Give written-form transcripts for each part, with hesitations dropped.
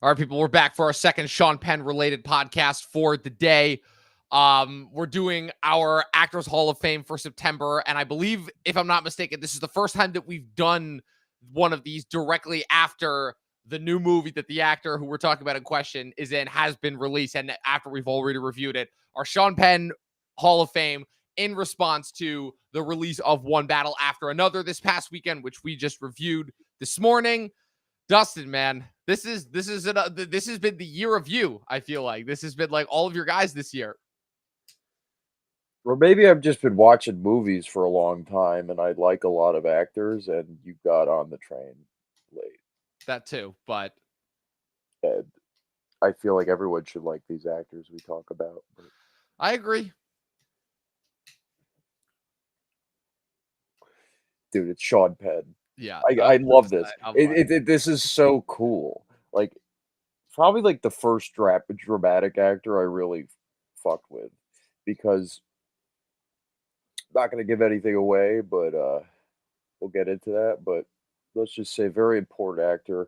All right, people, we're back for our second Sean Penn related podcast for the day. We're doing our Actors Hall of Fame for September, and I believe, if I'm not mistaken, this is the first time that we've done one of these directly after the new movie that the actor who we're talking about in question is in has been released, and after we've already reviewed it. Our Sean Penn Hall of Fame in response to the release of One Battle After Another this past weekend, which we just reviewed this morning. Dustin, man, this has been the year of you. I feel like this has been like all of your guys this year. Or maybe I've just been watching movies for a long time and I like a lot of actors, and you got on the train late. That too, but And I feel like everyone should like these actors we talk about. But I agree. dude, it's Sean Penn. Yeah, I love this. This is so cool. Like, probably like the first dramatic actor I really fucked with, because I'm not going to give anything away, but we'll get into that. But let's just say, very important actor,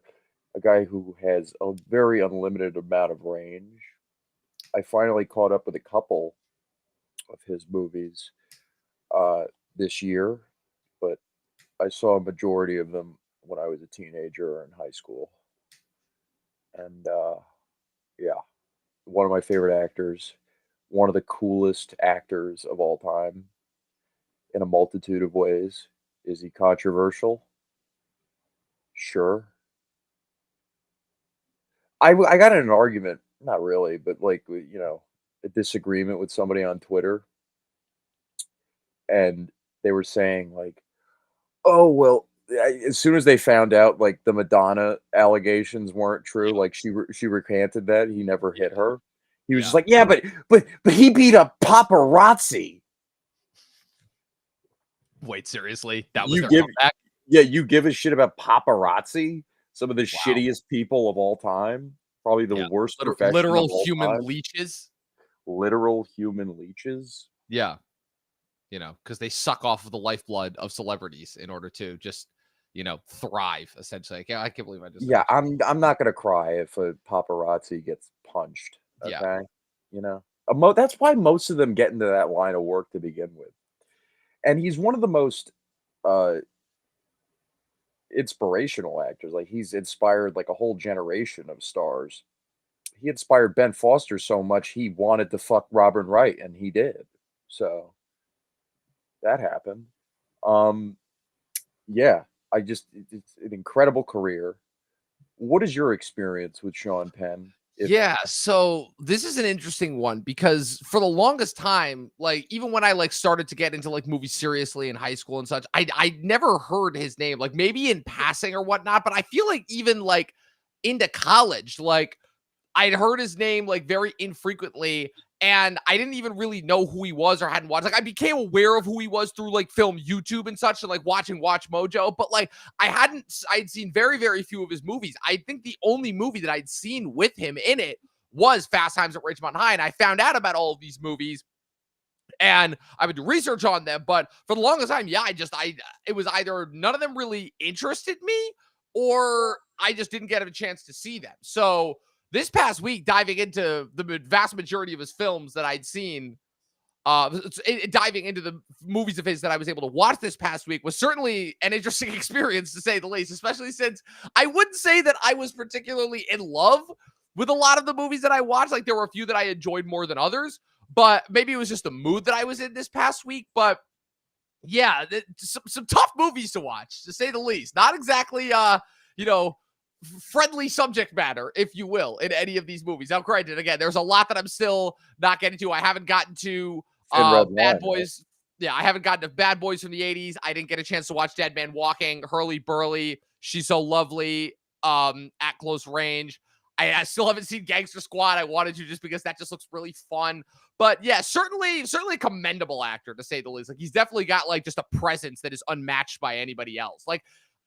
a guy who has a very unlimited amount of range. I finally caught up with a couple of his movies this year, but I saw a majority of them when I was a teenager or in high school. And yeah, one of my favorite actors, one of the coolest actors of all time in a multitude of ways. Is he controversial? Sure. I got in an argument, not really, but like, a disagreement with somebody on Twitter, and they were saying like, "Oh, well," as soon as they found out like the Madonna allegations weren't true, like she recanted that he never hit her. He was just like, "Yeah, but he beat up paparazzi." Wait, seriously? That was You their give comeback? Yeah, you give a shit about paparazzi? Some of the Wow. shittiest people of all time, probably the Yeah. worst profession Literal of all human time. leeches. Literal human leeches. Yeah. Because they suck off of the lifeblood of celebrities in order to just, thrive, essentially. I can't believe I just Yeah, I'm not gonna cry if a paparazzi gets punched. Yeah. Okay, that's why most of them get into that line of work to begin with. And he's one of the most uh inspirational actors. Like, he's inspired like a whole generation of stars. He inspired Ben Foster so much he wanted to fuck Robin Wright, and he did. So that happened. Um, yeah, it's an incredible career. What is your experience with Sean Penn? Yeah, so this is an interesting one because for the longest time, like even when I like started to get into like movies seriously in high school and such, I never heard his name, like maybe in passing or whatnot, but I feel like even like into college, like I'd heard his name like very infrequently, and I didn't even really know who he was or hadn't watched. Like I became aware of who he was through like film YouTube and such, and like watching Watch Mojo. But like I'd seen very, very few of his movies. I think the only movie that I'd seen with him in it was Fast Times at Ridgemont High, and I found out about all of these movies and I would do research on them. But for the longest time, yeah, it was either none of them really interested me or I just didn't get a chance to see them. So this past week, diving into the vast majority of his films that I'd seen, diving into the movies of his that I was able to watch this past week was certainly an interesting experience, to say the least, especially since I wouldn't say that I was particularly in love with a lot of the movies that I watched. Like there were a few that I enjoyed more than others, but maybe it was just the mood that I was in this past week. But yeah, some tough movies to watch, to say the least. Not exactly, friendly subject matter, if you will, in any of these movies. Now, granted, again, there's a lot that I'm still not getting to. I haven't gotten to Bad Boys. Right? Yeah, I haven't gotten to Bad Boys from the 80s. I didn't get a chance to watch Dead Man Walking, Hurly Burly, She's So Lovely, At Close Range. I still haven't seen Gangster Squad. I wanted to, just because that just looks really fun. But yeah, certainly a commendable actor, to say the least. Like he's definitely got like just a presence that is unmatched by anybody else. Like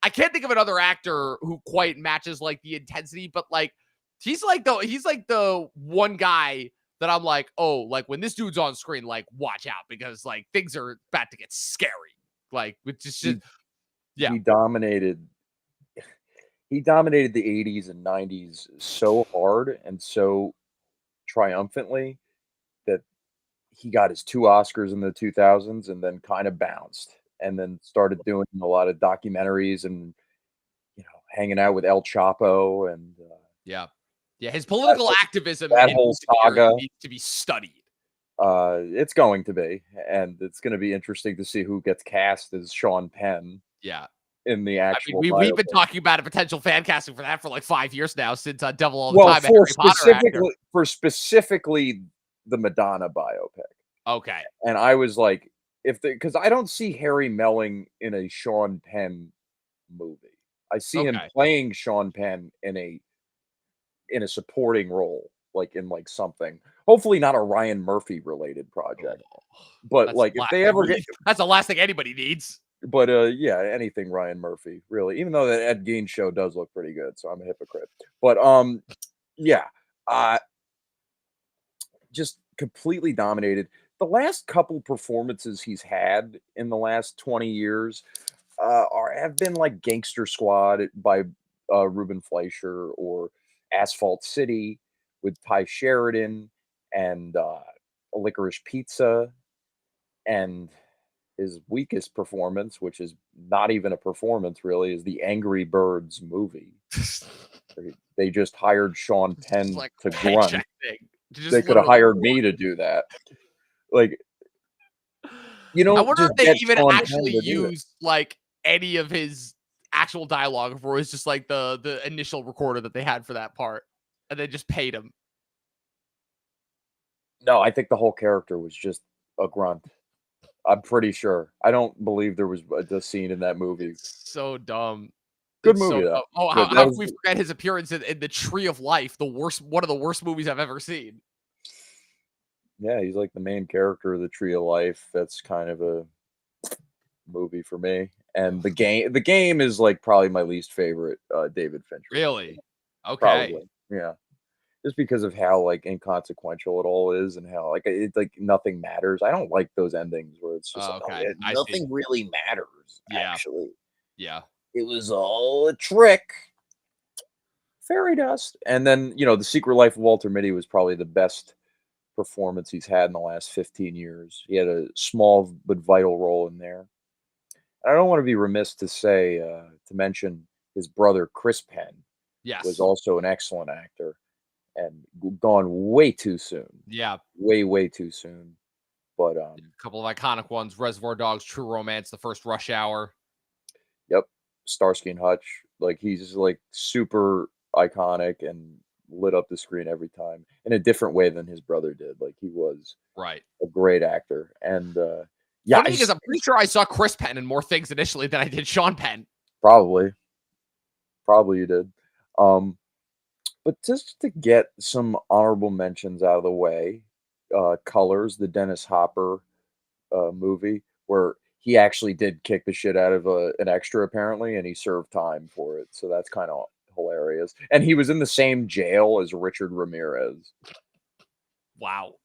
I can't think of another actor who quite matches like the intensity, but like he's like the one guy that I'm like, oh, like when this dude's on screen, like watch out, because like things are about to get scary. Like which is just he dominated. he dominated the 80s and 90s so hard and so triumphantly that he got his 2 Oscars in the 2000s and then kinda bounced, and then started doing a lot of documentaries and, hanging out with El Chapo and, Yeah. Yeah, his that political whole activism that in whole recent years saga. needs to be studied. It's going to be, and it's gonna be interesting to see who gets cast as Sean Penn Yeah. in the I mean, actual we've been biopic. talking about a potential fan casting for that for like 5 years now since Devil All the Well, Time, a Harry Potter actor. for specifically the Madonna biopic, Okay. and I was like, if because I don't see Harry Melling in a Sean Penn movie. I see him Okay. playing Sean Penn in a supporting role, like, in, like, something. Hopefully not a Ryan Murphy related Oh, project, but, that's like, the if last they thing ever we get need. That's the last thing anybody needs. but, yeah, anything Ryan Murphy, really, even though that Ed Gein show does look pretty good, so I'm a hypocrite. But, yeah, uh, just completely dominated. The last couple performances he's had in the last 20 years, have been like Gangster Squad by, Ruben Fleischer or Asphalt City with Ty Sheridan and, Licorice Pizza, and his weakest performance, which is not even a performance really, is the Angry Birds movie. They just hired Sean Just Penn like to grunt. paycheck thing. Just They coulda literally hired me to do that. Like, you I don't wonder just if they get even Sean Penn actually to do it. used, like, any of his actual dialogue, or it's just, like, the initial recorder that they had for that part, and they just paid him. No, I think the whole character was just a grunt. I'm pretty sure. I don't believe there was the scene in that movie. It's so dumb. Good It's so movie, though. dumb. Oh, Good. how That can was we forget his appearance in The Tree of Life, the worst one of the worst movies I've ever seen. yeah, he's like the main character of the Tree of Life. That's kind of a movie for me. And the game is like probably my least favorite David Fincher movie. Really? Okay. Probably. Yeah. Just because of how like inconsequential it all is and how like it's like nothing matters. I don't like those endings where it's just Oh, like, oh, okay. yeah, I see. nothing really matters, Yeah. actually. Yeah. It was all a trick. Fairy dust. And then, The Secret Life of Walter Mitty was probably the best performance he's had in the last 15 years. He had a small but vital role in there. And I don't want to be remiss to mention his brother, Chris Penn, was Yes. also an excellent actor and gone way too soon. Yeah. Way, way too soon. But, A couple of iconic ones, Reservoir Dogs, True Romance, The First Rush Hour. yep, Starsky and Hutch, like, he's, like, super iconic and lit up the screen every time in a different way than his brother did. Like, he was Right. a great actor, and, yeah, Funny thing is I'm pretty sure I saw Chris Penn in more things initially than I did Sean Penn. probably, probably you did. Um, but just to get some honorable mentions out of the way, Colors, the Dennis Hopper, movie, where he actually did kick the shit out of, an extra apparently, and he served time for it, so that's kinda hilarious, and he was in the same jail as Richard Ramirez. Wow.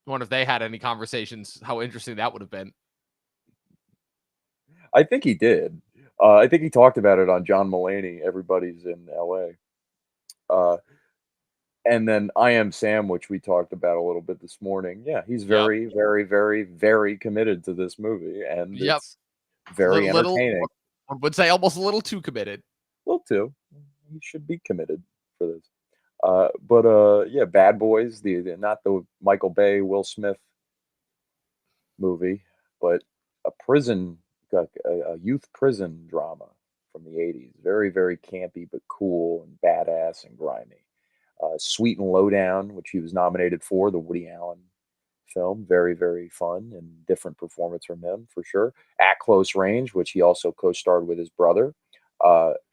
I wonder if they had any conversations, how interesting that would have been. I think he did. I think he talked about it on John Mulaney, Everybody's in LA. Uh, and then I Am Sam, which we talked about a little bit this morning. Yeah, he's Yep. very, very, very, very committed to this movie, and Yep. it's very Little entertaining. one would say almost a little too committed. Well, too. He should be committed for this. But yeah, Bad Boys, not the Michael Bay, Will Smith movie, but a prison, a youth prison drama from the 80s. Very, very campy, but cool and badass and grimy. Sweet and Lowdown, which he was nominated for, the Woody Allen film. Very, very fun and different performance from him for sure. At Close Range, which he also co-starred with his brother,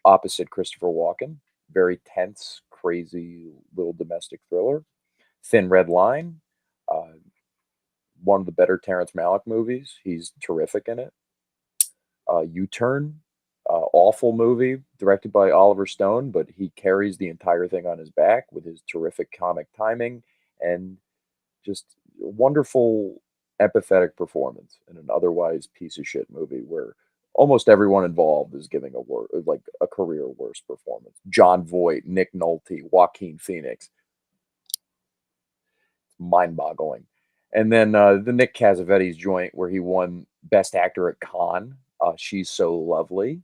opposite Christopher Walken. Very tense, crazy little domestic thriller. Thin Red Line, uh, one of the better Terrence Malick movies. He's terrific in it. U-Turn, awful movie directed by Oliver Stone, but he carries the entire thing on his back with his terrific comic timing and just wonderful empathetic performance in an otherwise piece of shit movie where almost everyone involved is giving a career worst performance. John Voight, Nick Nolte, Joaquin Phoenix, mind-boggling. And then the Nick Cassavetes joint where he won Best Actor at Cannes. She's So Lovely.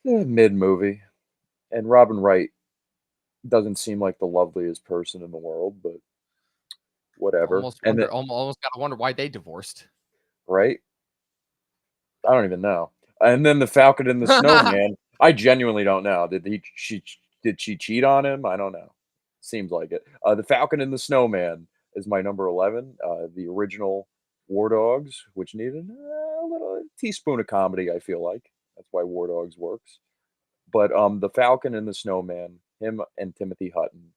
Mid movie. And Robin Wright doesn't seem like the loveliest person in the world, but whatever. And then, Almost gotta wonder why they divorced. right? I don't even know. And then the Falcon and the Snowman. I genuinely don't know. Did she cheat on him? I don't know. Seems like it. The Falcon and the Snowman is my number 11. The original War Dogs, which needed a little teaspoon of comedy. I feel like that's why War Dogs works. But the Falcon and the Snowman, him and Timothy Hutton,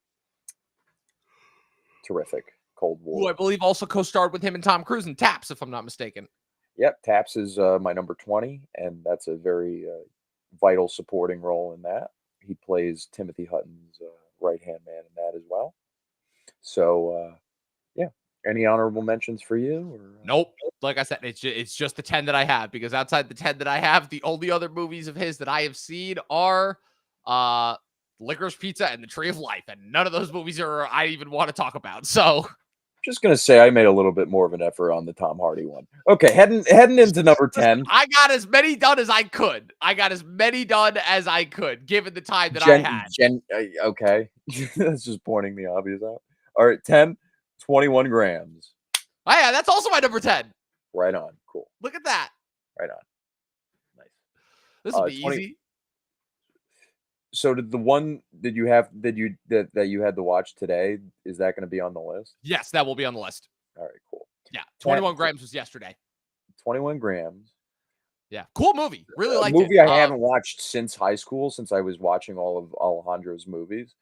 terrific. Cold War. Who I believe also co-starred with him and Tom Cruise in Taps, if I'm not mistaken. Yep, Taps is my number 20, and that's a very vital supporting role in that. He plays Timothy Hutton's right-hand man in that as well. So, yeah. Any honorable mentions for you? Or, Nope. Like I said, it's just the 10 that I have, because outside the 10 that I have, the only other movies of his that I have seen are Licorice Pizza and The Tree of Life, and none of those movies are I even want to talk about. So just gonna say I made a little bit more of an effort on the Tom Hardy one. Okay, heading into number 10. I got as many done as I could. Given the time that I had. Okay. That's just pointing the obvious out. All right, 10, 21 grams. Oh, yeah, that's also my number 10. Right on. Cool. Look at that. Right on. Nice. This will be easy. So did the one that you had to watch today, is that going to be on the list? Yes, that will be on the list. All right, cool. Yeah, 21 grams was yesterday. 21 grams. Yeah, cool movie. Really liked it. Movie I haven't watched since high school, since I was watching all of Alejandro's movies,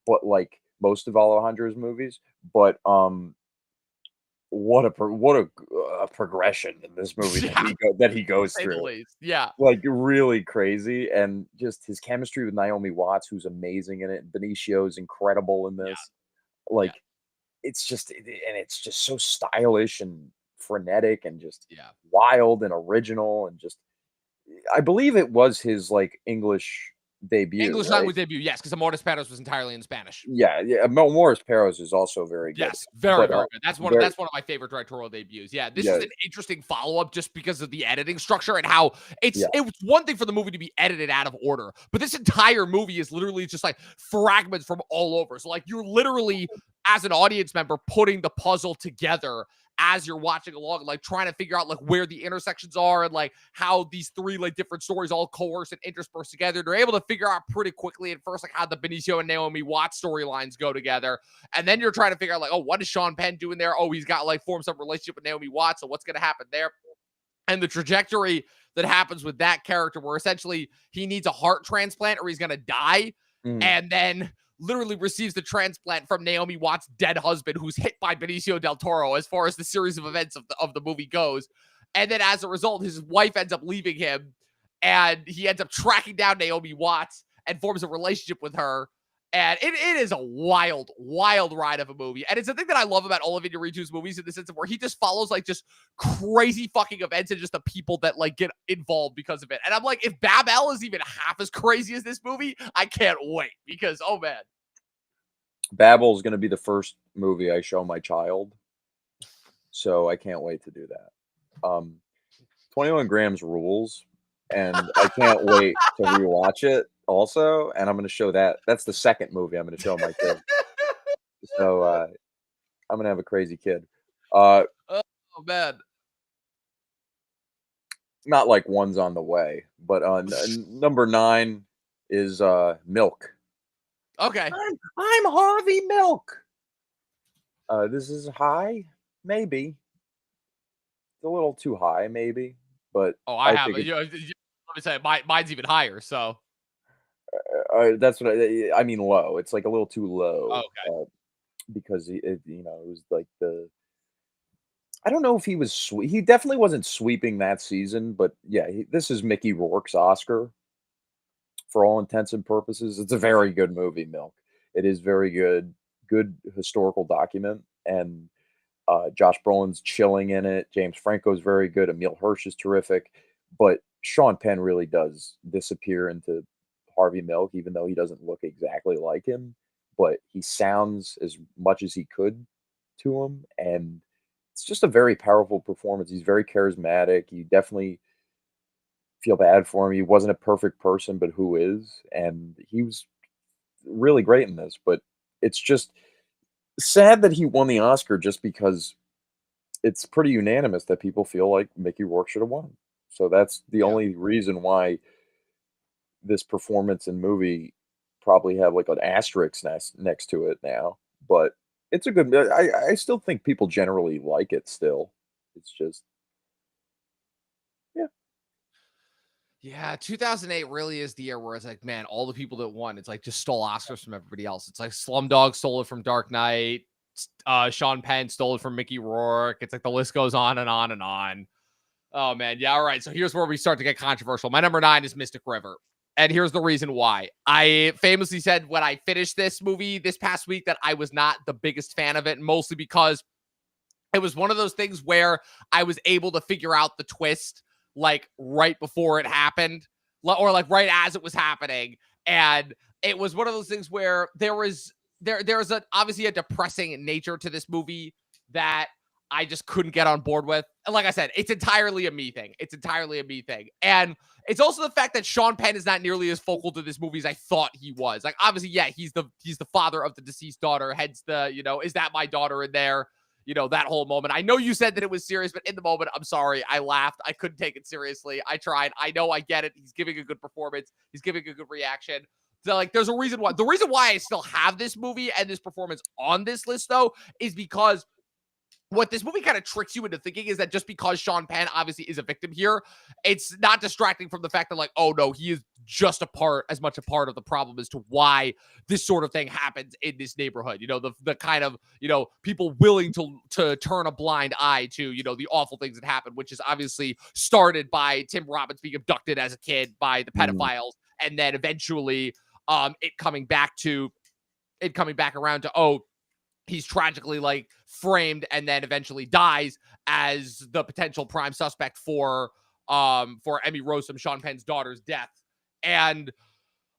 but like most of Alejandro's movies. But what a progression in this movie that he goes through. Yeah, like really crazy, and just his chemistry with Naomi Watts, who's amazing in it. Benicio's incredible in this. It's just so stylish and frenetic and just wild and original, and just I believe it was his like English debut. English language debut, yes, because Amores Perros was entirely in Spanish. Yeah. Amores Perros is also very good. Yes, very good. That's one of my favorite directorial debuts. Yeah, this is an interesting follow-up just because of the editing structure and how it was one thing for the movie to be edited out of order, but this entire movie is literally just like fragments from all over. So like you're literally, as an audience member, putting the puzzle together as you're watching along, like trying to figure out like where the intersections are and like how these three like different stories all coerce and intersperse together. They're able to figure out pretty quickly at first like how the Benicio and Naomi Watts storylines go together, and then you're trying to figure out like, oh, what is Sean Penn doing there? Oh, he's got like formed some relationship with Naomi Watts, so what's going to happen there? And the trajectory that happens with that character, where essentially he needs a heart transplant or he's going to die, and then literally receives the transplant from Naomi Watts' dead husband, who's hit by Benicio del Toro, as far as the series of events of the movie goes. And then as a result, his wife ends up leaving him, and he ends up tracking down Naomi Watts and forms a relationship with her. And it is a wild, wild ride of a movie. And it's the thing that I love about Olivier Inarritu's movies, in the sense of where he just follows like just crazy fucking events and just the people that like get involved because of it. And I'm like, if Babel is even half as crazy as this movie, I can't wait, because, oh man. Babel is going to be the first movie I show my child. So I can't wait to do that. 21 grams rules. And I can't wait to rewatch it also. And I'm going to show that. That's the second movie I'm going to show my kid. So I'm going to have a crazy kid. Oh, man. Not like one's on the way. But number 9 is Milk. Okay. I'm Harvey Milk. This is high? Maybe. It's a little too high, maybe. But I have it. Let me say, mine's even higher. So that's what I mean. Low. It's like a little too low. Okay. Because it was like I don't know if he was he definitely wasn't sweeping that season, but yeah, this is Mickey Rourke's Oscar. For all intents and purposes, it's a very good movie, Milk. It is very good historical document, and Josh Brolin's chilling in it. James Franco's very good. Emil Hirsch is terrific. But Sean Penn really does disappear into Harvey Milk, even though he doesn't look exactly like him. But he sounds as much as he could to him. And it's just a very powerful performance. He's very charismatic. You definitely feel bad for him. He wasn't a perfect person, but who is? And he was really great in this. But it's just sad that he won the Oscar just because it's pretty unanimous that people feel like Mickey Rourke should have won. So that's the only reason why this performance and movie probably have like an asterisk next to it now. But it's a good. I still think people generally like it. Still, it's just yeah. Yeah, 2008 really is the year where it's like, man, all the people that won, it's like just stole Oscars from everybody else. It's like Slumdog stole it from Dark Knight. Sean Penn stole it from Mickey Rourke. It's like the list goes on and on and on. Oh, man. Yeah. All right. So here's where we start to get controversial. My number 9 is Mystic River. And here's the reason why. I famously said when I finished this movie this past week that I was not the biggest fan of it, mostly because it was one of those things where I was able to figure out the twist like right before it happened or like right as it was happening. And it was one of those things where there's obviously a depressing nature to this movie that I just couldn't get on board with. And like I said, it's entirely a me thing. And it's also the fact that Sean Penn is not nearly as focal to this movie as I thought he was. Like, obviously, yeah, he's the father of the deceased daughter, hence the, is that my daughter in there? That whole moment. I know you said that it was serious, but in the moment, I'm sorry. I laughed. I couldn't take it seriously. I tried. I know I get it. He's giving a good performance. He's giving a good reaction. So, like, there's a reason why. The reason why I still have this movie and this performance on this list, though, is because what this movie kind of tricks you into thinking is that just because Sean Penn obviously is a victim here, it's not distracting from the fact that, like, oh no, he is just as much a part of the problem as to why this sort of thing happens in this neighborhood. The kind of, people willing to turn a blind eye to, the awful things that happen, which is obviously started by Tim Robbins being abducted as a kid by the pedophiles. And then eventually it coming back around to, oh, he's tragically like framed and then eventually dies as the potential prime suspect for Emmy Rossum, Sean Penn's daughter's death. And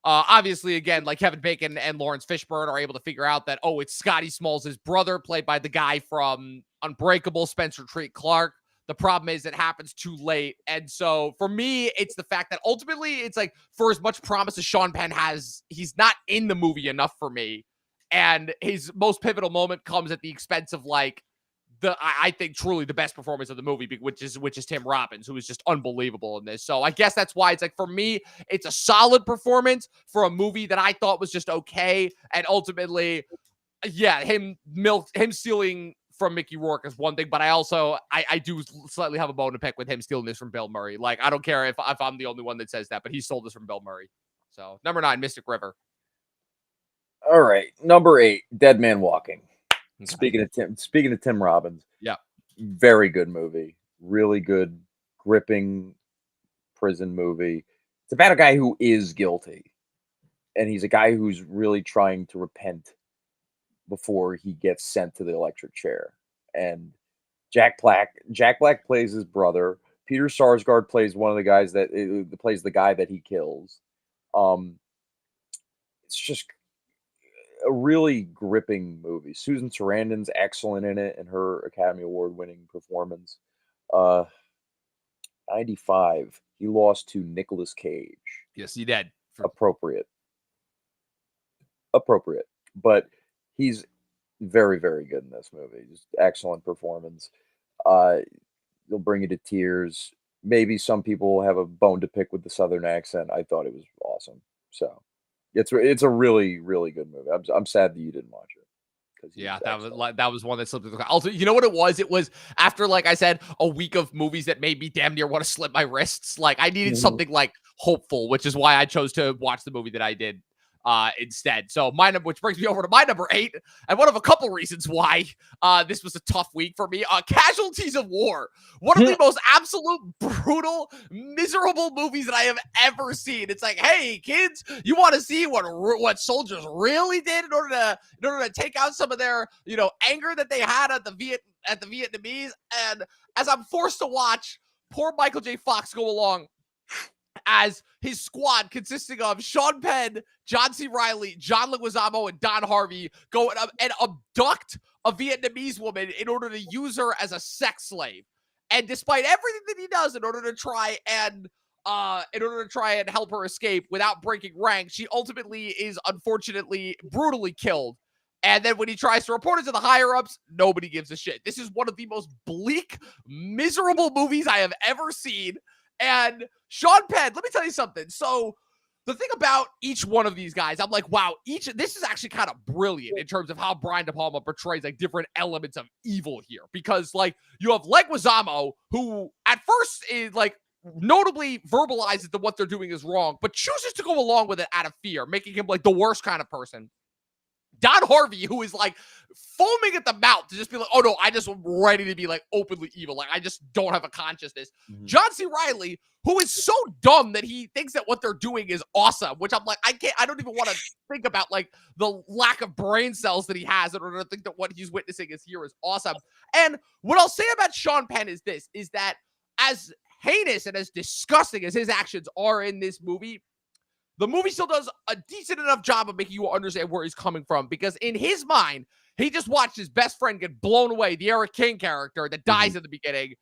obviously, again, like Kevin Bacon and Lawrence Fishburne are able to figure out that, oh, it's Scotty Smalls' brother, played by the guy from Unbreakable, Spencer Treat Clark. The problem is it happens too late. And so for me, it's the fact that ultimately it's like, for as much promise as Sean Penn has, he's not in the movie enough for me. And his most pivotal moment comes at the expense of like I think truly the best performance of the movie, which is Tim Robbins, who is just unbelievable in this. So I guess that's why it's like, for me, it's a solid performance for a movie that I thought was just okay. And ultimately, yeah, him stealing from Mickey Rourke is one thing, but I do slightly have a bone to pick with him stealing this from Bill Murray. Like, I don't care if I'm the only one that says that, but he stole this from Bill Murray. So number 9, Mystic River. All right, number 8, Dead Man Walking. Okay. Speaking of Tim Robbins, yeah, very good movie, really good, gripping prison movie. It's about a guy who is guilty, and he's a guy who's really trying to repent before he gets sent to the electric chair. And Jack Black plays his brother. Peter Sarsgaard plays one of the guys that plays the guy that he kills. It's just a really gripping movie. Susan Sarandon's excellent in it, and her Academy Award-winning performance. 95, he lost to Nicolas Cage. Yes, he did. Appropriate. But he's very, very good in this movie. Just excellent performance. He'll bring you to tears. Maybe some people have a bone to pick with the Southern accent. I thought it was awesome. So it's a really, really good movie. I'm sad that you didn't watch it. Yeah, that was one that slipped through the. Also, you know what it was? It was after, like I said, a week of movies that made me damn near want to slip my wrists. Like, I needed something like hopeful, which is why I chose to watch the movie that I did. instead. So which brings me over to my number 8, and one of a couple reasons why this was a tough week for me. Casualties of War, one of the most absolute brutal, miserable movies that I have ever seen. It's like, hey kids, you want to see what soldiers really did in order to take out some of their anger that they had at the Vietnamese. And as I'm forced to watch poor Michael J. Fox go along as his squad consisting of Sean Penn, John C. Reilly, John Leguizamo, and Don Harvey go and abduct a Vietnamese woman in order to use her as a sex slave. And despite everything that he does in order to try and help her escape without breaking rank, she ultimately is unfortunately brutally killed. And then when he tries to report it to the higher-ups, nobody gives a shit. This is one of the most bleak, miserable movies I have ever seen. And Sean Penn, let me tell you something. So the thing about each one of these guys, I'm like, wow, this is actually kind of brilliant in terms of how Brian De Palma portrays like different elements of evil here. Because like you have Leguizamo, who at first is like notably verbalizes that what they're doing is wrong, but chooses to go along with it out of fear, making him like the worst kind of person. Don Harvey, who is like foaming at the mouth to just be like, oh no, I just am ready to be like openly evil. Like I just don't have a consciousness. Mm-hmm. John C. Reilly, who is so dumb that he thinks that what they're doing is awesome, which I'm like, I don't even want to think about like the lack of brain cells that he has in order to think that what he's witnessing is awesome. And what I'll say about Sean Penn is that as heinous and as disgusting as his actions are in this movie, the movie still does a decent enough job of making you understand where he's coming from, because in his mind, he just watched his best friend get blown away, the Eric King character that dies in the beginning,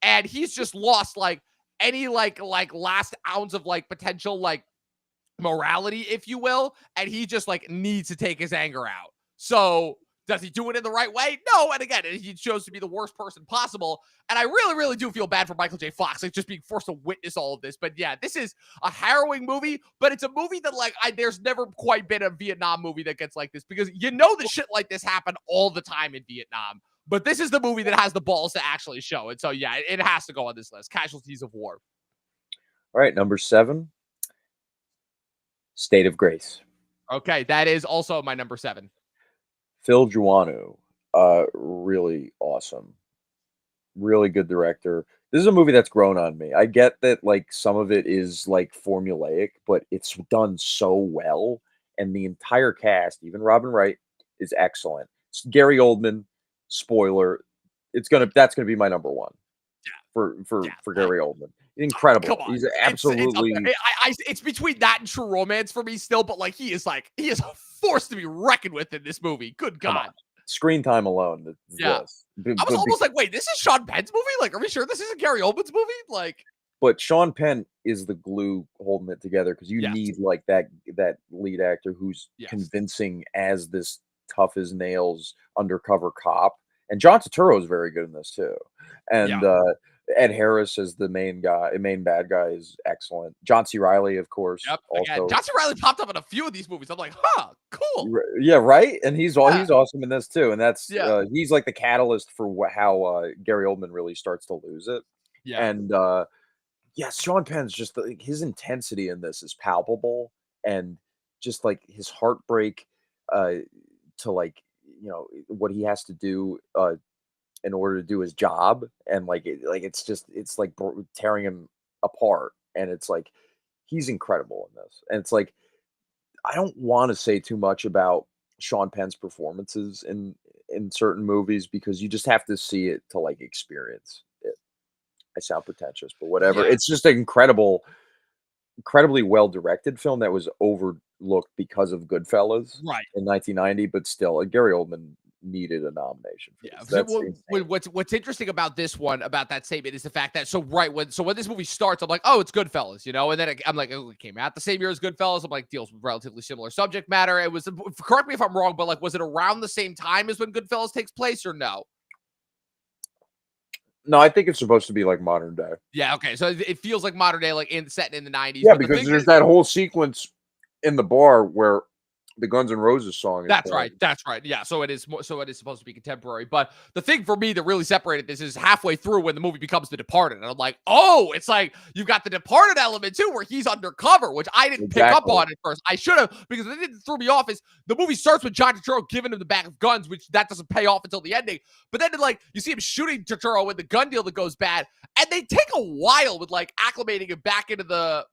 and he's just lost like any like last ounce of like potential like morality, if you will, and he just like needs to take his anger out. So does he do it in the right way? No. And again, he chose to be the worst person possible. And I really, really do feel bad for Michael J. Fox, like just being forced to witness all of this. But yeah, this is a harrowing movie, but it's a movie that like there's never quite been a Vietnam movie that gets like this, because that shit like this happen all the time in Vietnam. But this is the movie that has the balls to actually show it. So yeah, it has to go on this list. Casualties of War. All right, number 7, State of Grace. Okay, that is also my number 7. Phil Joannou, really awesome. Really good director. This is a movie that's grown on me. I get that like some of it is like formulaic, but it's done so well. And the entire cast, even Robin Wright, is excellent. Gary Oldman, spoiler, that's gonna be my number 1. For Gary Oldman. Incredible. He's absolutely it's between that and True Romance for me still, but like he is a force to be reckoned with in this movie. Good God. Screen time alone. I was almost like, wait, this is Sean Penn's movie? Like, are we sure this isn't Gary Oldman's movie? Like, but Sean Penn is the glue holding it together, because you need like that lead actor who's convincing as this tough as nails undercover cop. And John Turturro is very good in this too. And Ed Harris as the main bad guy is excellent. John C. Reilly, of course. Yep. Also, John C. Reilly popped up in a few of these movies. I'm like, huh, cool. Yeah, right. And he's awesome in this too. And that's he's like the catalyst for how Gary Oldman really starts to lose it. Yeah. And Sean Penn's just his intensity in this is palpable, and just like his heartbreak to like what he has to do in order to do his job, and it's like tearing him apart, and it's like he's incredible in this. And it's like I don't want to say too much about Sean Penn's performances in certain movies, because you just have to see it to like experience it. I sound pretentious, but whatever. It's just an incredibly well directed film that was overlooked because of Goodfellas in 1990, but still Gary Oldman needed a nomination for this. What's interesting about this one, about that statement, is the fact that when this movie starts, I'm like, oh, it's Goodfellas, and then I'm like, oh, it came out the same year as Goodfellas. I'm like, deals with relatively similar subject matter. It was, correct me if I'm wrong, but like, was it around the same time as when Goodfellas takes place, or no? No, I think it's supposed to be like modern day. Yeah, okay, so it feels like modern day, like set in the 90s. Yeah, because there's that whole sequence in the bar where the Guns N' Roses song is That's playing. right. That's right. Yeah. So it is supposed to be contemporary. But the thing for me that really separated this is halfway through when the movie becomes The Departed. And I'm like, oh, it's like you've got the Departed element too, where he's undercover, which I didn't pick up on at first. I should have, because the thing that threw me off is the movie starts with John Turturro giving him the bag of guns, which that doesn't pay off until the ending. But then like you see him shooting Turturro with the gun deal that goes bad. And they take a while with like acclimating him back into the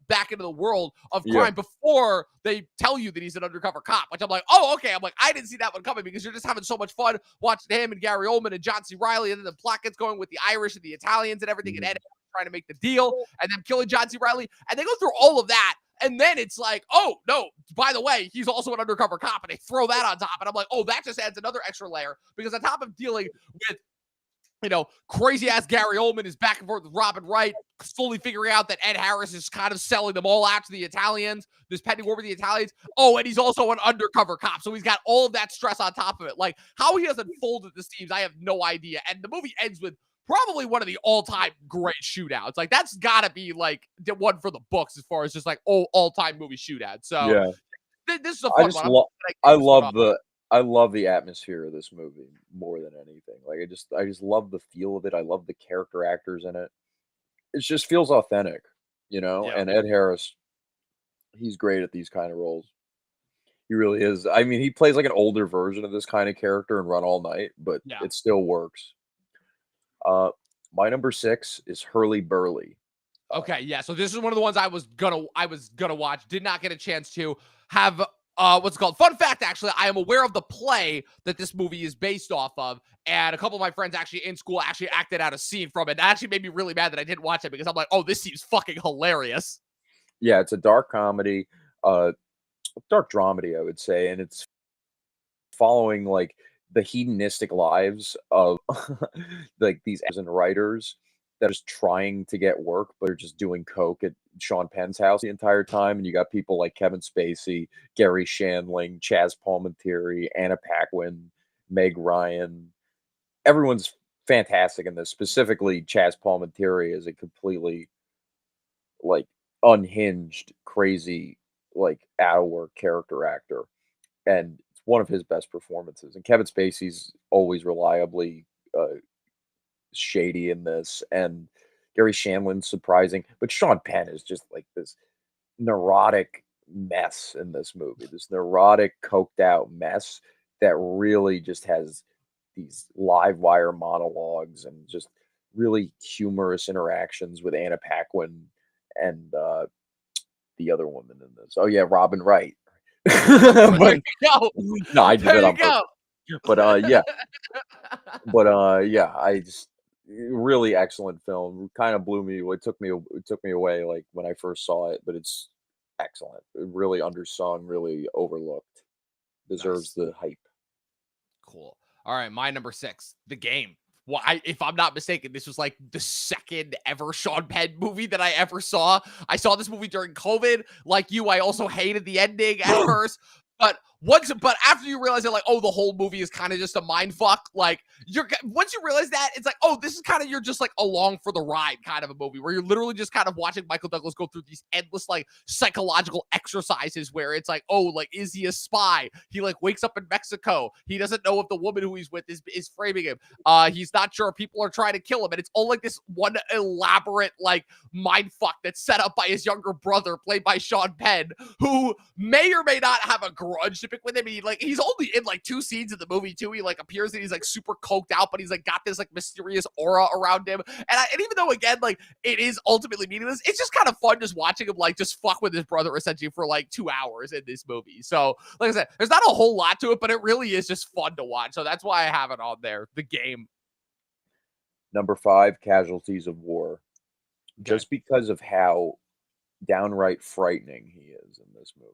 world of crime before they tell you that he's an undercover cop, which I'm like, oh, okay. I'm like, I didn't see that one coming, because you're just having so much fun watching him and Gary Oldman and John C. Reilly, and then the plot gets going with the Irish and the Italians and everything, and Ed trying to make the deal, and them killing John C. Reilly, and they go through all of that, and then it's like, oh no, by the way, he's also an undercover cop, and they throw that on top, and I'm like, oh, that just adds another extra layer, because on top of dealing with, you know, crazy ass Gary Oldman is back and forth with Robin Wright, slowly figuring out that Ed Harris is kind of selling them all out to the Italians, this pending war with the Italians. Oh, and he's also an undercover cop. So he's got all of that stress on top of it. Like, how he doesn't fold at the seams, I have no idea. And the movie ends with probably one of the all-time great shootouts. Like, that's got to be like the one for the books as far as just like all-time movie shootout. So this is a fun one. I love the atmosphere of this movie more than anything. Like I just love the feel of it. I love the character actors in it. It just feels authentic, you know? Yeah. And Ed Harris, he's great at these kind of roles. He really is. I mean, he plays like an older version of this kind of character in Run All Night, but it still works. My number 6 is Hurly Burly. Okay, yeah. So this is one of the ones I was gonna watch. Did not get a chance to have what's it called? Fun fact, actually, I am aware of the play that this movie is based off of, and a couple of my friends actually in school actually acted out a scene from it. That actually made me really mad that I didn't watch it, because I'm like, oh, this seems fucking hilarious. Yeah, it's a dark comedy, dark dramedy, I would say, and it's following like the hedonistic lives of like these actors and writers that is trying to get work, but are just doing coke at Sean Penn's house the entire time. And you got people like Kevin Spacey, Gary Shandling, Chaz Palminteri, Anna Paquin, Meg Ryan. Everyone's fantastic in this. Specifically, Chaz Palminteri is a completely like unhinged, crazy, like out of work character actor, and it's one of his best performances. And Kevin Spacey's always reliably shady in this, and Gary Shandling's surprising, but Sean Penn is just like this neurotic mess in this movie, this neurotic, coked out mess that really just has these live wire monologues and just really humorous interactions with Anna Paquin and the other woman in this. Oh yeah, Robin Wright. There you go. No, I did There it you on purpose. go. But yeah, I just really excellent film. Kind of blew me. It took me away like when I first saw it, but it's excellent. Really undersung, really overlooked. Deserves Nice. the hype. Cool. All right, my number 6, The Game. Well, if I'm not mistaken, this was like the second ever Sean Penn movie that I ever saw. I saw this movie during COVID. Like you, I also hated the ending at first. But after you realize that, like, oh, the whole movie is kind of just a mind fuck. Like, once you realize that, it's like, oh, this is kind of, you're just like along for the ride kind of a movie, where you're literally just kind of watching Michael Douglas go through these endless like psychological exercises where it's like, oh, like, is he a spy? He like wakes up in Mexico. He doesn't know if the woman who he's with is framing him. He's not sure if people are trying to kill him, and it's all like this one elaborate like mind fuck that's set up by his younger brother, played by Sean Penn, who may or may not have a grudge to pick with him. He's only in like 2 scenes of the movie too. He like appears and he's like super coked out, but he's like got this like mysterious aura around him. And even though again like it is ultimately meaningless, it's just kind of fun just watching him like just fuck with his brother essentially for like 2 hours in this movie. So like I said, there's not a whole lot to it, but it really is just fun to watch. So that's why I have it on there. The Game. Number 5, Casualties of War. Okay. Just because of how downright frightening he is in this movie.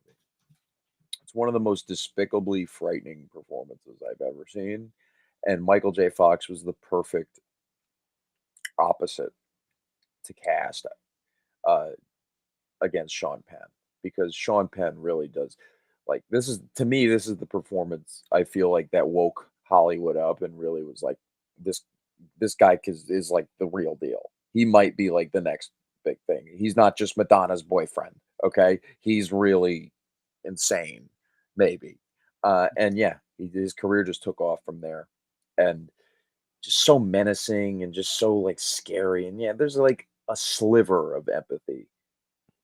It's one of the most despicably frightening performances I've ever seen. And Michael J. Fox was the perfect opposite to cast against Sean Penn, because Sean Penn really does, like, this is the performance I feel like that woke Hollywood up and really was like, this guy is like the real deal. He might be like the next big thing. He's not just Madonna's boyfriend. Okay. He's really insane. maybe. And yeah, his career just took off from there, and just so menacing and just so like scary. And yeah, there's like a sliver of empathy,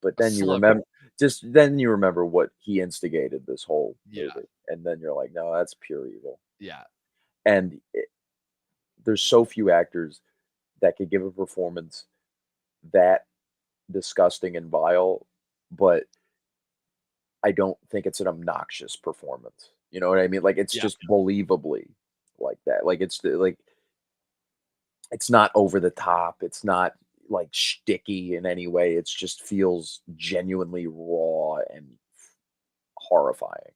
but A then sliver. you remember what he instigated this whole Yeah. movie, and then you're like, no, that's pure evil. Yeah. And there's so few actors that could give a performance that disgusting and vile, but I don't think it's an obnoxious performance. You know what I mean? Like it's Yeah. just believably like that. Like it's not over the top. It's not like sticky in any way. It's just feels genuinely raw and horrifying.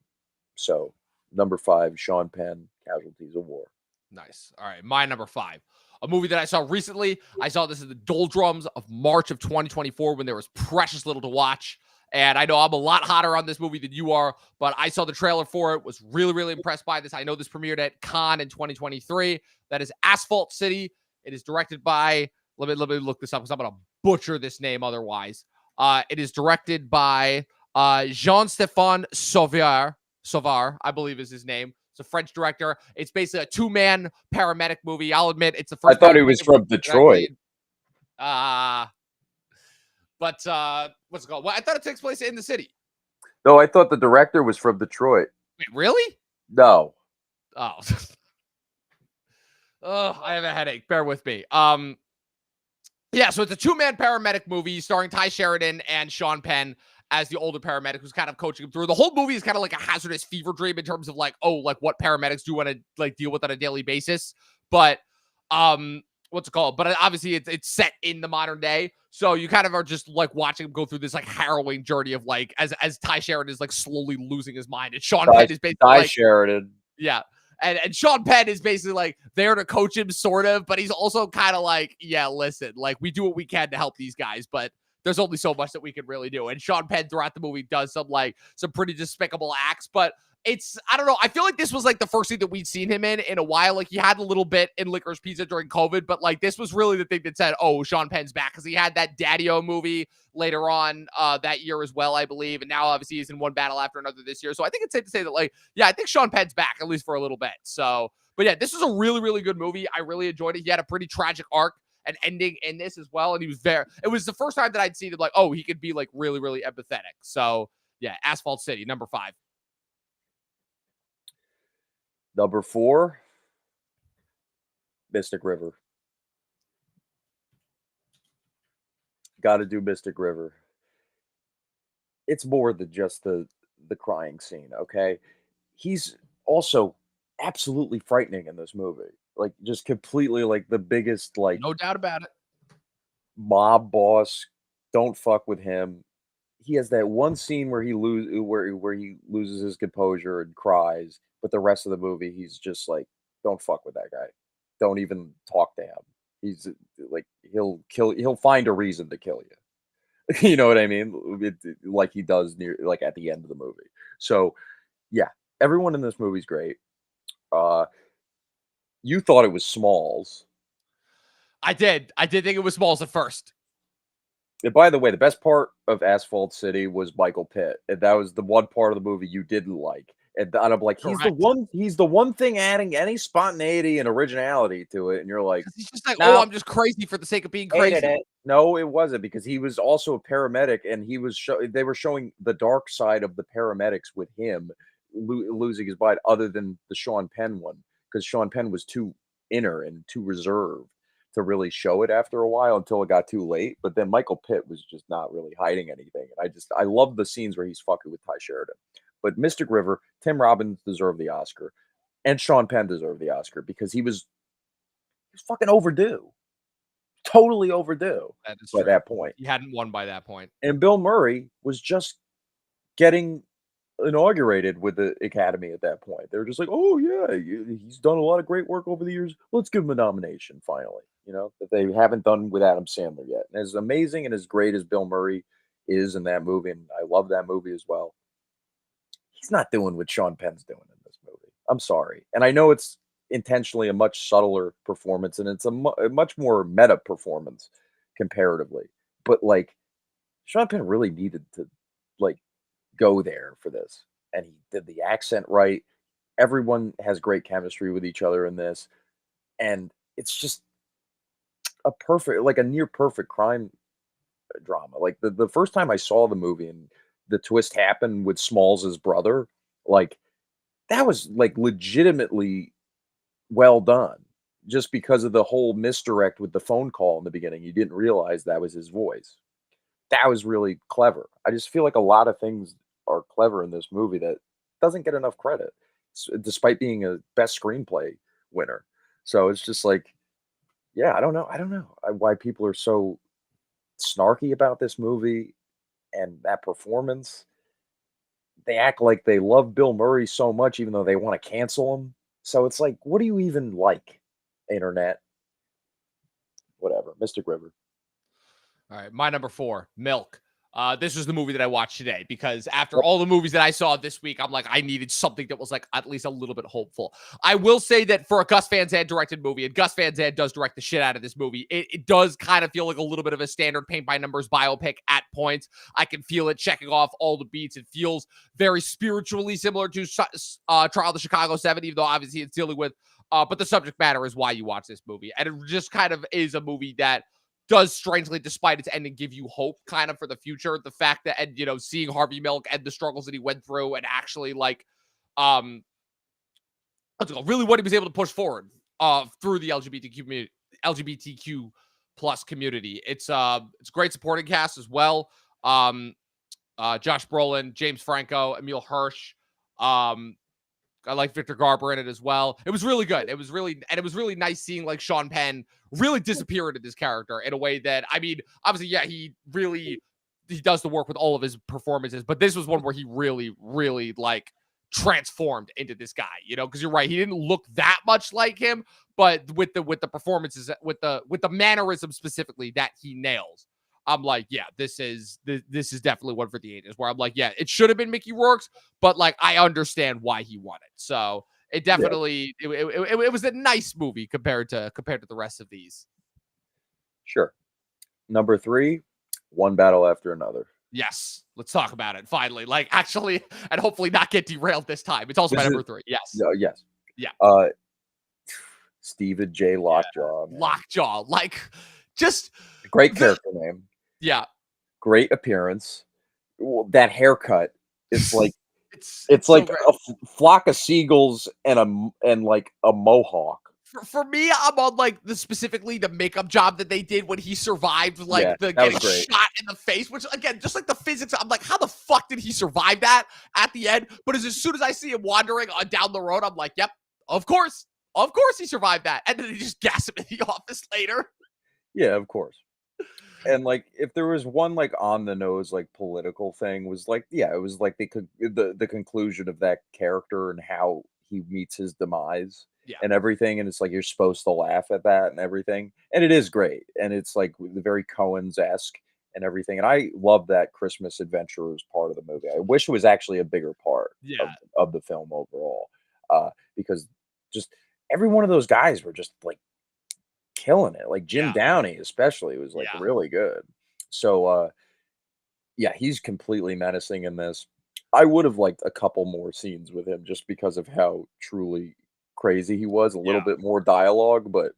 So number 5, Sean Penn, Casualties of War. Nice. All right. My number 5. A movie that I saw recently. I saw this in the doldrums of March of 2024 when there was precious little to watch. And I know I'm a lot hotter on this movie than you are, but I saw the trailer for it, was really, really impressed by this. I know this premiered at Cannes in 2023. That is Asphalt City. It is directed by, let me look this up because I'm going to butcher this name otherwise. It is directed by Jean-Stéphane Sauveur, I believe is his name. It's a French director. It's basically a 2-man paramedic movie. I'll admit it's the I first thought he paramedic was movie from that I've Detroit. seen. What's it called? Well, I thought it takes place in the city. No, I thought the director was from Detroit. Wait, really? No. Oh. Oh, I have a headache. Bear with me. Yeah, so it's a 2-man paramedic movie starring Ty Sheridan and Sean Penn as the older paramedic who's kind of coaching him through. The whole movie is kind of like a hazardous fever dream in terms of like, oh, like what paramedics do want to like deal with on a daily basis. But what's it called? But obviously it's set in the modern day. So you kind of are just like watching him go through this like harrowing journey of like as Ty Sheridan is like slowly losing his mind. And Sean Penn is basically Ty like Sheridan. yeah. And Sean Penn is basically like there to coach him, sort of, but he's also kind of like, yeah, listen, like we do what we can to help these guys, but there's only so much that we can really do. And Sean Penn throughout the movie does some pretty despicable acts, but I don't know. I feel like this was like the first thing that we'd seen him in a while. Like he had a little bit in Licorice Pizza during COVID, but like this was really the thing that said, oh, Sean Penn's back, because he had that Daddy-O movie later on that year as well, I believe. And now obviously he's in One Battle After Another this year. So I think it's safe to say that like, yeah, I think Sean Penn's back at least for a little bit. So, but yeah, this was a really, really good movie. I really enjoyed it. He had a pretty tragic arc and ending in this as well. And it was the first time that I'd seen it like, oh, he could be like really, really empathetic. So yeah, Asphalt City, number 5. Number 4, Mystic River. Got to do Mystic River. It's more than just the crying scene, okay? He's also absolutely frightening in this movie. Like just completely like the biggest like No doubt about it. mob boss. Don't fuck with him. He has that one scene where where he loses his composure and cries, but the rest of the movie he's just like, don't fuck with that guy. Don't even talk to him. He's like he'll find a reason to kill you. You know what I mean? Like he does near like at the end of the movie. So yeah, everyone in this movie is great. Uh you thought it was Smalls. I did think it was Smalls at first. And by the way, the best part of Asphalt City was Michael Pitt, and that was the one part of the movie you didn't like. And I'm like, Correct. he's the one thing adding any spontaneity and originality to it. And you're like, He's just like, oh, no, I'm just crazy for the sake of being hated crazy. it. No, it wasn't, because he was also a paramedic, and they were showing the dark side of the paramedics with him losing his mind, other than the Sean Penn one, because Sean Penn was too inner and too reserved to really show it after a while until it got too late. But then Michael Pitt was just not really hiding anything. And I love the scenes where he's fucking with Ty Sheridan. But Mystic River, Tim Robbins deserved the Oscar, and Sean Penn deserved the Oscar, because he was fucking overdue. Totally overdue That is by true. that point. He hadn't won by that point. And Bill Murray was just getting inaugurated with the Academy at that point. They were just like, oh yeah, he's done a lot of great work over the years. Let's give him a nomination finally. You know, that they haven't done with Adam Sandler yet. And as amazing and as great as Bill Murray is in that movie, and I love that movie as well, he's not doing what Sean Penn's doing in this movie. I'm sorry. And I know it's intentionally a much subtler performance, and it's a much more meta performance comparatively. But like, Sean Penn really needed to like go there for this. and he did the accent right. Everyone has great chemistry with each other in this, and it's just a perfect, like a near perfect crime drama. Like the first time I saw the movie and the twist happened with Smalls' brother, like that was like legitimately well done. Just because of the whole misdirect with the phone call in the beginning, you didn't realize that was his voice. That was really clever. I just feel like a lot of things are clever in this movie that doesn't get enough credit, despite being a best screenplay winner. So it's just like, yeah, I don't know why people are so snarky about this movie and that performance. They act like they love Bill Murray so much, even though they want to cancel him. So it's like, what do you even like, internet? Whatever, Mystic River. All right, my number 4, Milk. This was the movie that I watched today because after all the movies that I saw this week, I'm like, I needed something that was like at least a little bit hopeful. I will say that for a Gus Van Sant directed movie, and Gus Van Sant does direct the shit out of this movie, it does kind of feel like a little bit of a standard paint by numbers biopic at points. I can feel it checking off all the beats. It feels very spiritually similar to Trial of the Chicago 7, even though obviously it's dealing with, but the subject matter is why you watch this movie. And it just kind of is a movie that does strangely, despite its ending, give you hope kind of for the future. The fact that, and seeing Harvey Milk and the struggles that he went through and actually like, really what he was able to push forward through the LGBTQ plus community. It's a great supporting cast as well. Josh Brolin, James Franco, Emil Hirsch. I like Victor Garber in it as well. It was really good. It was really nice seeing like Sean Penn really disappear into this character in a way that, I mean, obviously, yeah, he does the work with all of his performances, but this was one where he really like transformed into this guy, because you're right. He didn't look that much like him, but with the performances, with the mannerism specifically that he nails. I'm like, yeah, this is definitely one for the ages. Where I'm like, yeah, it should have been Mickey Rourke's, but like I understand why he won it. So it definitely it was a nice movie compared to the rest of these. Sure. Number 3, One Battle After Another. Yes, let's talk about it finally. Like actually, and hopefully not get derailed this time. It's also my number 3. Yes. Yes. Yeah. Stephen J. Lockjaw. Yeah. Lockjaw, like just great character name. Yeah. Great appearance. That haircut, it's like it's like so a flock of seagulls and like a mohawk. For me, I'm on like specifically the makeup job that they did when he survived like the getting shot in the face, which again, just like the physics, I'm like, how the fuck did he survive that at the end? But as soon as I see him wandering down the road, I'm like, yep, of course he survived that. And then they just gas him in the office later. Yeah, of course. And like, if there was one like on the nose like political thing, was like, yeah, it was like the conclusion of that character and how he meets his demise and everything, and it's like you're supposed to laugh at that and everything, and it is great, and it's like the very Coens-esque and everything, and I love that Christmas adventure as part of the movie. I wish it was actually a bigger part of the film overall, because just every one of those guys were just like killing it. Like Jim Downey especially was like really good. So yeah, he's completely menacing in this. I would have liked a couple more scenes with him just because of how truly crazy he was, a little bit more dialogue, but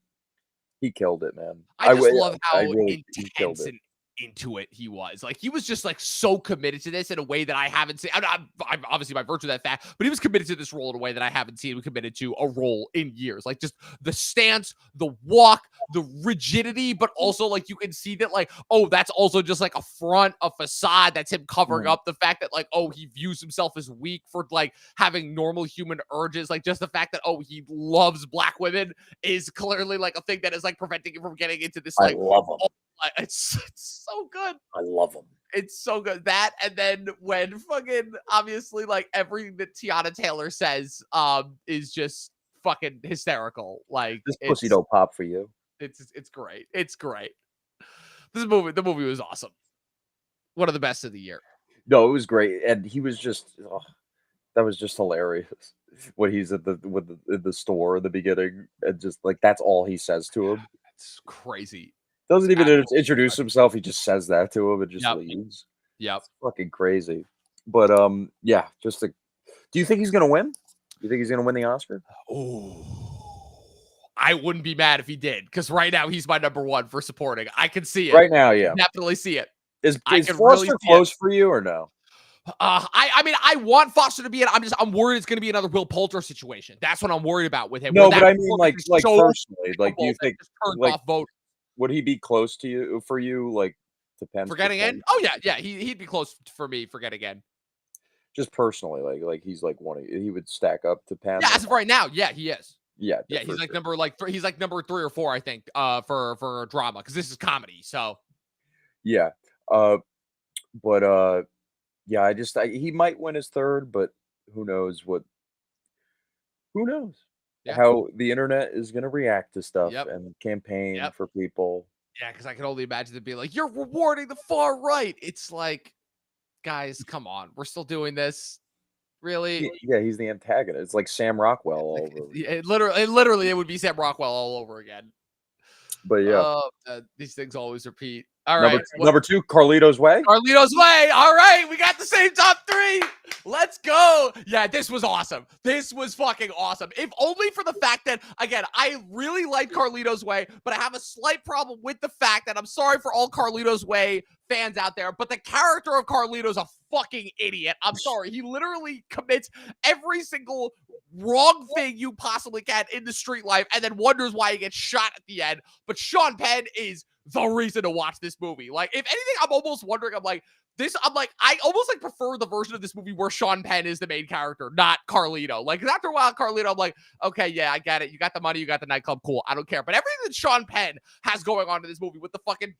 he killed it, man. I just love how intense and into it he was. Like he was just like so committed to this in a way that I haven't seen. I'm obviously by virtue of that fact, but he was committed to this role in a way that I haven't seen him committed to a role in years. Like just the stance, the walk, the rigidity, but also like you can see that like, oh, that's also just like a front, a facade. That's him covering up the fact that like, oh, he views himself as weak for like having normal human urges. Like just the fact that, oh, he loves black women is clearly like a thing that is like preventing him from getting into this. Like, I love him. It's so good. I love him. It's so good. That, and then when fucking obviously like everything that Tiana Taylor says is just fucking hysterical. Like this pussy don't pop for you. It's great. It's great. The movie was awesome. One of the best of the year. No, it was great, and he was just that was just hilarious when he's at the store in the beginning, and just like that's all he says to him. It's crazy. Doesn't even introduce himself. He just says that to him and just leaves. Yep. It's fucking crazy. But yeah, just Do you think he's gonna win? You think he's gonna win the Oscar? Oh, I wouldn't be mad if he did, because right now he's my number one for supporting. I can see it. Right now, I yeah. can definitely see it. Is I can really Foster see it. close for you or no? I mean, I want Foster to be in. I'm worried it's going to be another Will Poulter situation. That's what I'm worried about with him. No, Where but that I mean, performance is like so personally, like, do you unbelievable that think, just turned like, off vote would he be close to you for you, like, to Penn's for getting in. performance? Oh yeah, he'd be close for me for getting in. Just personally, like he's like he would stack up to Penn Yeah, or as of right now, yeah, he is. yeah, Yeah, for he's like sure. he's like number 3 or 4, I think, for drama, because this is comedy. So Yeah. Uh, but yeah, he might win his third, but who knows who knows yeah, how the internet is gonna react to stuff yep, and campaign yep, for people. yeah. Because I can only imagine it being like, you're rewarding the far right. It's like, guys, come on, we're still doing this, really? Yeah, he's the antagonist. It's like Sam Rockwell It's like all over. literally, it would be Sam Rockwell all over again. But yeah, These things always repeat. All number right, number two, Carlito's Way. Carlito's Way. All right, we got the same top 3. Let's go. Yeah, this was awesome. This was fucking awesome. If only for the fact that, again, I really like Carlito's Way, but I have a slight problem with the fact that, I'm sorry for all Carlito's Way fans out there, but the character of Carlito's a fucking idiot. I'm sorry. He literally commits every single wrong thing you possibly can in the street life and then wonders why he gets shot at the end. But Sean Penn is the reason to watch this movie. Like, if anything, I'm almost wondering, I almost like prefer the version of this movie where Sean Penn is the main character, not Carlito. Like, 'cause after a while, Carlito, I'm like, okay, yeah, I get it. You got the money, you got the nightclub, cool. I don't care. But everything that Sean Penn has going on in this movie with the fucking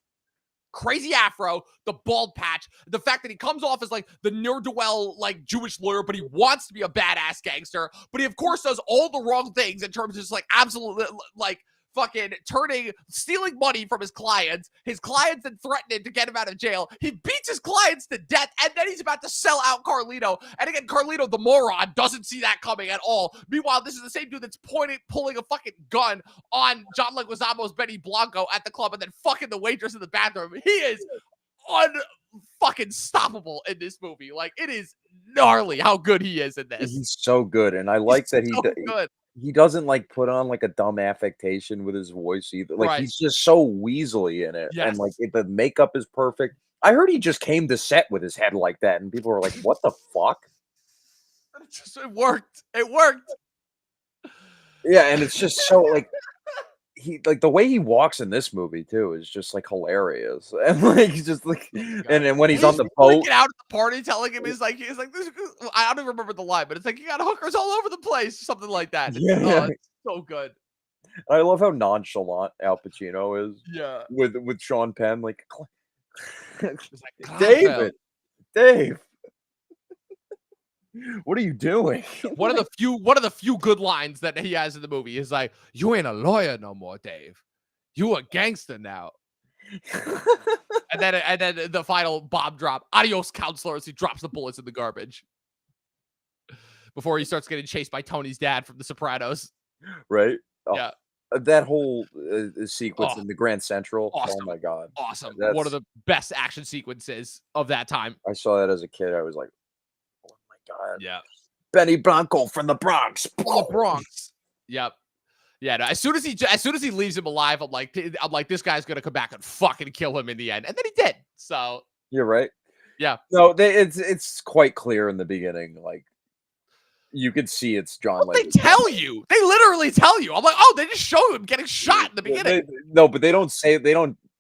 crazy afro, the bald patch, the fact that he comes off as like the ne'er-do-well, like Jewish lawyer, but he wants to be a badass gangster, but he of course does all the wrong things in terms of just like absolutely like fucking stealing money from his clients then threatening to get him out of jail. He beats his clients to death, and then he's about to sell out Carlito. And again, Carlito, the moron, doesn't see that coming at all. Meanwhile, this is the same dude that's pulling a fucking gun on John Leguizamo's Benny Blanco at the club and then fucking the waitress in the bathroom. He is unfucking stoppable in this movie. Like, it is gnarly how good he is in this. He's so good, and I He's like that so good. he doesn't, like, put on, like, a dumb affectation with his voice either. Like, Right. he's just so weaselly in it, and, Yes. like, the makeup is perfect. I heard he just came to set with his head like that, and people were like, "What the fuck?" It worked. It worked. Yeah, and it's just so, like, the way he walks in this movie too is just, like, hilarious, and, like, he's just, like and then when he's on the boat freaking out at the party, telling him he's like, this. I don't even remember the line, but it's like, you got hookers all over the place, something like that. yeah, yeah. It's so good. I love how nonchalant Al Pacino is Yeah. with Sean Penn, like, It's like, "David, Dave, what are you doing?" one of the few good lines that he has in the movie is like, "You ain't a lawyer no more, Dave. You a gangster now." And then the final bomb drop, "Adios, counselor," as he drops the bullets in the garbage before he starts getting chased by Tony's dad from The Sopranos. Right? Oh, Yeah. that whole, sequence Oh, in the Grand Central, oh awesome. my god. Awesome. One of That's the best action sequences of that time. I saw that as a kid, I was like, "Oh my god. Yeah. Benny Blanco from the Bronx." From the Bronx. Yep. Yeah, no, as soon as he leaves him alive, I'm like, this guy's gonna come back and fucking kill him in the end. And then he did. So You're right. yeah. No, it's quite clear in the beginning, like, you could see it's John Well, they Leguizamo. tell you. They literally tell you. I'm like, oh, they just show him getting shot in the beginning. No, but they don't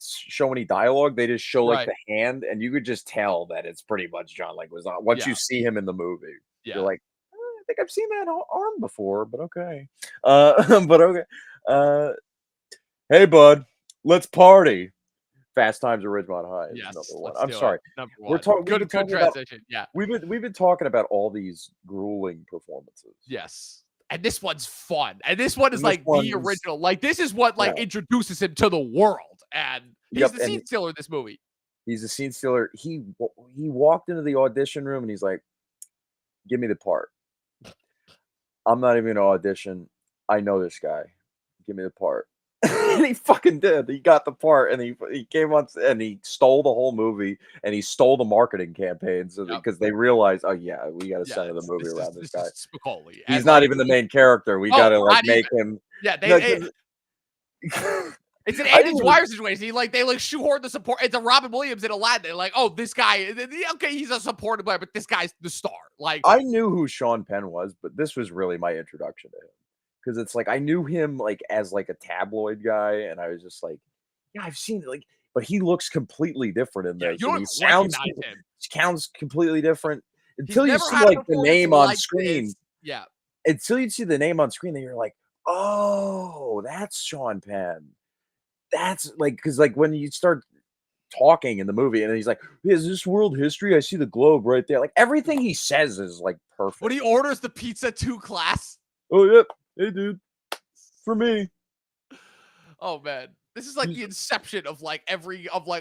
show any dialogue, they just show, like, Right. the hand, and you could just tell that it's pretty much John Leguizamo once Yeah. you see him in the movie. Yeah. You're like, I think I've seen that arm before, but okay." But okay. Uh, "Hey, bud, let's party." Fast Times at Ridgemont High is Yes, number 1. let's I'm do sorry. it. Number We're one. talking we've Good been talking about transition. Yeah. we've been talking about all these grueling performances. Yes. And this one's fun. And this one is And this like the one's original. Like, this is what like yeah. introduces him to the world. And he's Yep, the and scene stealer in this movie. he's a scene stealer. He walked into the audition room and he's like, "Give me the part. I'm not even gonna audition. I know this guy. Give me the part." And he fucking did. He got the part, and he came on and he stole the whole movie, and he stole the marketing campaigns Yep. because they realized, oh yeah, we got to Yeah, center the movie around this this guy. is Spicoli, He's and not like, even the main character. We got to like not make even. him. Yeah, No, it's an I Andy didn't even. Dwyer situation. They like shoehorn the support. It's a Robin Williams in Aladdin. They're like, oh, this guy, okay, he's a supporting player, but this guy's the star. Like, I knew who Sean Penn was, but this was really my introduction to him because it's like I knew him like as like a tabloid guy, and I was just like, yeah, I've seen it, like, but he looks completely different in yeah, you this, and don't he even recognize him. sounds completely different He's until you never see had a like the performance name on like screen. this. Yeah, Until you see the name on screen, then you're like, oh, that's Sean Penn. That's like because like when you start talking in the movie, and then he's like, "Is this world history? I see the globe right there." Like everything he says is like perfect. when he orders the pizza to class. Oh, yep. Hey, dude. For me. Oh man, this is like the inception of like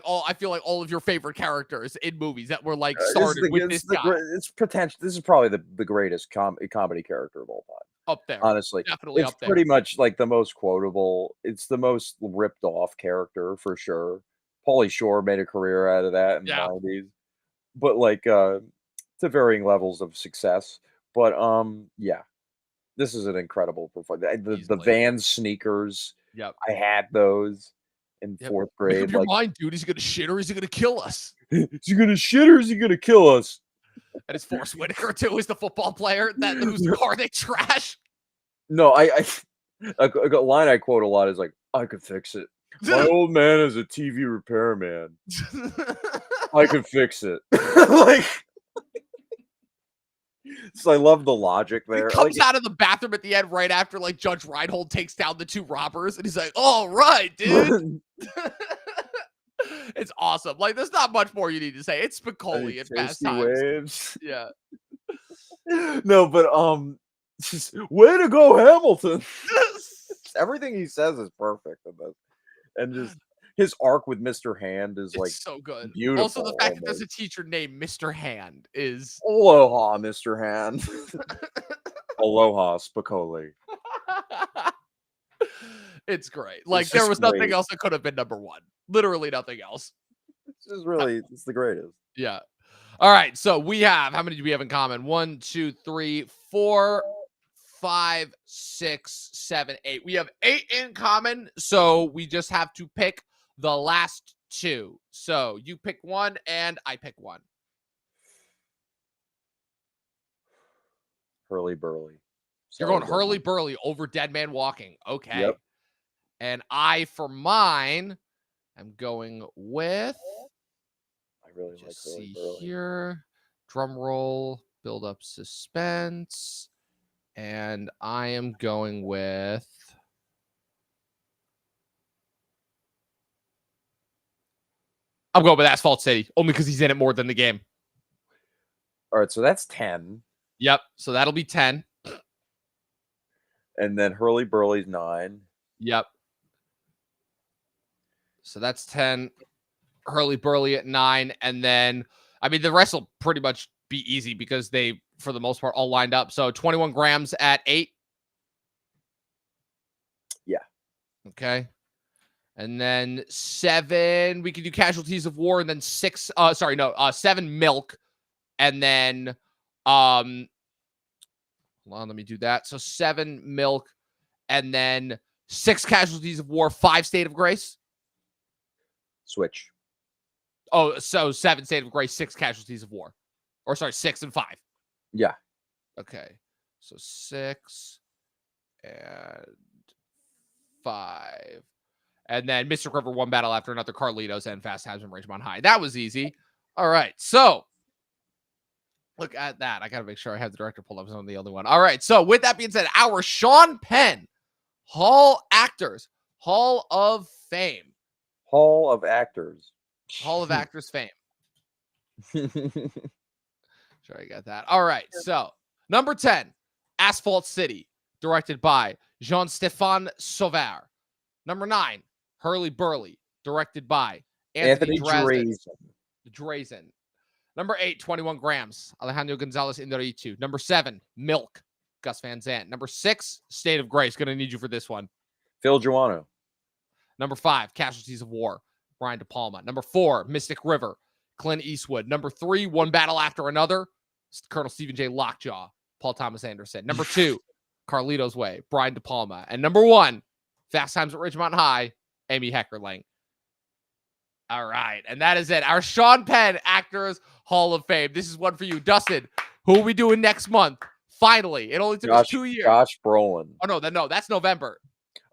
all. I feel like all of your favorite characters in movies that were like started with this guy It's potential. This is probably the greatest comedy character of all time. up there. Honestly, Definitely it's up there. pretty much like the most quotable. It's the most ripped off character for sure. Pauly Shore made a career out of that in the Yeah, '90s, but like to varying levels of success. But yeah, this is an incredible performance. The easily. Vans sneakers, Yep. I had those in Yep. 4th Make up grade. your Like, mind, dude. Is he gonna shit or is he gonna kill us? is he gonna shit or is he gonna kill us? And it's Forrest Whitaker too, is the football player whose car they trash. No, a line I quote a lot is like, "I could fix it. My old man is a TV repairman. I could fix it." Like, so I love the logic He there. comes out of the bathroom at the end right after like Judge Reinhold takes down the 2 robbers, and he's like, "All right, dude." It's awesome. Like, there's not much more you need to say. It's Spicoli at Fast Tasty Times. waves. Yeah. No, but just, way to go, Hamilton. Everything he says is perfect in this. And just his arc with Mr. Hand is like It's so good. beautiful. Also, the fact that there's a teacher named Mr. Hand is Aloha, Mr. Hand. Aloha, Spicoli. It's great. Like, It's there just was nothing great. else that could have been number 1. Literally nothing else. It's the greatest. Yeah. All right. So we have, how many do we have in common? 1, 2, 3, 4, 5, 6, 7, 8. We have 8 in common. So we just have to pick the last 2. So you pick 1 and I pick 1. Hurly Burly. You're going Hurly Burly over Dead Man Walking. Okay. Yep. And I, for mine, am going with. I really like Hurly Burly. Here. Drum roll. Build up suspense. And I am going with. I'm going with Asphalt City, only because he's in it more than the game. All right, so that's 10. Yep. So that'll be 10. And then Hurly Burly's 9. Yep. So that's 10. Hurly Burly at 9. And then, I mean, the rest will pretty much be easy because they, for the most part, all lined up. So 21 grams at 8. Yeah. Okay. And then 7, we could do Casualties of War, and then 7 Milk. And then, hold on, let me do that. So 7 Milk, and then 6 Casualties of War, 5 State of Grace. Switch. Oh, so 7 State of Grace, 6 Casualties of War. Or sorry, 6 and 5. Yeah. Okay. So 6 and 5. And then Mystic River, One Battle After Another, Carlitos, and Fast Times and Ridgemont High. That was easy. All right. So look at that. I got to make sure I have the director pulled up. I'm the only one. All right. So with that being said, our Sean Penn Hall Actors Hall of Fame. Hall of Actors. Hall of Actors Fame. Sure, I got that. All right. So number 10, Asphalt City, directed by Jean-Stéphane Sauveur. Number 9, Hurly Burly, directed by Anthony Drazen. Number 8, 21 Grams, Alejandro Gonzalez Inarritu. Number 7, Milk, Gus Van Sant. Number 6, State of Grace. Going to need you for this one. Phil Joannou. Number 5, Casualties of War, Brian De Palma. Number 4, Mystic River, Clint Eastwood. Number 3, One Battle After Another, Colonel Stephen J. Lockjaw, Paul Thomas Anderson. Number 2, Carlito's Way, Brian De Palma. And number 1, Fast Times at Ridgemont High, Amy Heckerling. All right. And that is it. Our Sean Penn Actors Hall of Fame. This is one for you. Dustin, who are we doing next month? Finally. It only took us 2 years. Josh Brolin. Oh, no, that's November.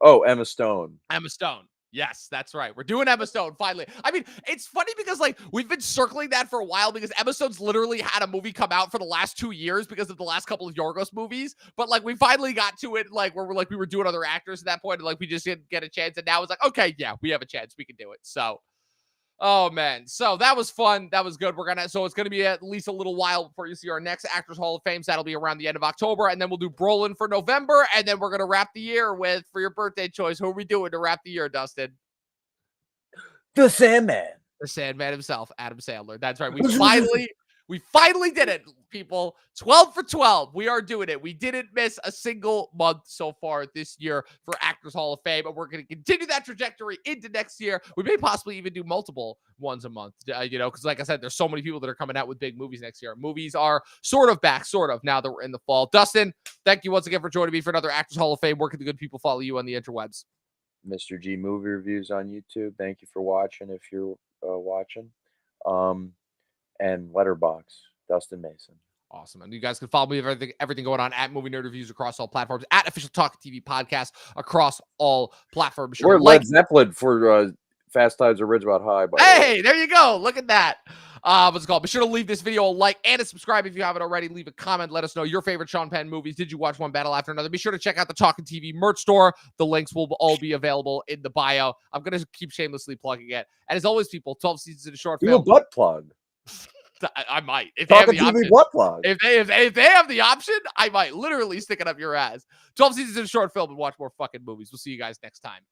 Oh, Emma Stone. Emma Stone. Yes, that's right. We're doing Emma Stone finally. I mean, it's funny because like we've been circling that for a while because Emma Stone's literally had a movie come out for the last 2 years because of the last couple of Yorgos movies. But like we finally got to it, like where we were doing other actors at that point, and like we just didn't get a chance. And now it's like, okay, yeah, we have a chance. We can do it. So, oh man, so that was fun. That was good. So it's gonna be at least a little while before you see our next Actors Hall of Fame. So that'll be around the end of October, and then we'll do Brolin for November, and then we're gonna wrap the year with, for your birthday choice, who are we doing to wrap the year, Dustin? The Sandman. The Sandman himself, Adam Sandler. That's right. We finally did it, people. 12 for 12. We are doing it. We didn't miss a single month so far this year for Actors Hall of Fame, and we're going to continue that trajectory into next year. We may possibly even do multiple ones a month, because like I said, there's so many people that are coming out with big movies next year. Movies are sort of back, now that we're in the fall. Dustin, thank you once again for joining me for another Actors Hall of Fame. Where can the good people follow you on the interwebs? Mr. G Movie Reviews on YouTube. Thank you for watching if you're watching. And Letterbox, Dustin Mason. Awesome. And you guys can follow me with everything going on at Movie Nerd Reviews across all platforms, at Official Talk TV Podcast across all platforms. We're Led Zeppelin for Fast Times at Ridgemont High. Hey, there you go. Look at that. What's it called? Be sure to leave this video a like and a subscribe if you haven't already. Leave a comment. Let us know your favorite Sean Penn movies. Did you watch One Battle After Another? Be sure to check out the Talking TV merch store. The links will all be available in the bio. I'm going to keep shamelessly plugging it. And as always, people, 12 seasons in a short film. Do a butt plug. I might. If they have the option. Butt plug. If they have the option, I might literally stick it up your ass. 12 seasons in a short film and watch more fucking movies. We'll see you guys next time.